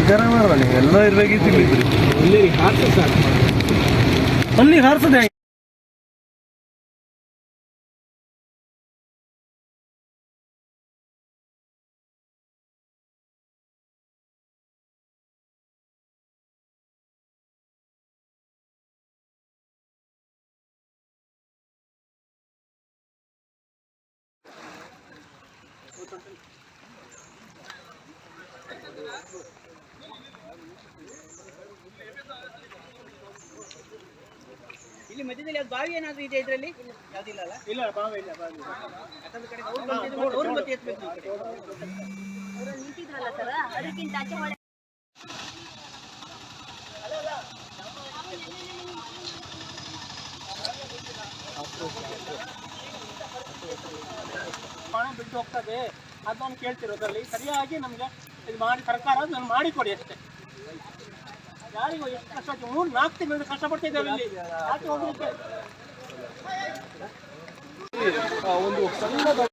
ಜನ ಮಾರ ನೀವು ಎಲ್ಲ ಇರ್ಬೇಕಿತ್ತು ಇಲ್ಲಿದ್ರಿ ಅಲ್ಲಿ ಹಾರಿಸದೆ ಇಲ್ಲಿ ಮಧ್ಯದಲ್ಲಿ ಅದು ಬಾವಿ ಏನಾದರೂ ಇದೆ ಇದರಲ್ಲಿ ಯಾವುದಿಲ್ಲ ಅಲ್ಲ ಇಲ್ಲ ಬಾವಿ ಇಲ್ಲ ಬಾವಿ ಯಾಕಂದ್ರೆ ಕಡೆ ಅವ್ರು ಮತ್ತೆ ಎತ್ತಬೇಕು ಅವರು ನಿಂತಿದ್ರಲ್ಲ ಸರ್ ಅದಕ್ಕಿಂತ ಆಚೆ ಹೊಳೆ ಹಣ ಬಿಟ್ಟು ಹೋಗ್ತದೆ ಅದನ್ನು ಕೇಳ್ತಿರೋದ್ರಲ್ಲಿ ಸರಿಯಾಗಿ ನಮಗೆ ಇದು ಮಾಡಿ ಸರ್ಕಾರ ಅದನ್ನು ಮಾಡಿಕೊಡಿ ಅಷ್ಟೇ ಯಾರಿಗೂ ಎಷ್ಟು ಕಷ್ಟ 3-4 ತಿಂಗಳಿಂದ ಕಷ್ಟಪಡ್ತಿದ್ದೇವೆ ಇಲ್ಲಿ ಆಚೆ ಹೋಗ್ಲಿಕ್ಕೆ ಒಂದು ಸಣ್ಣದ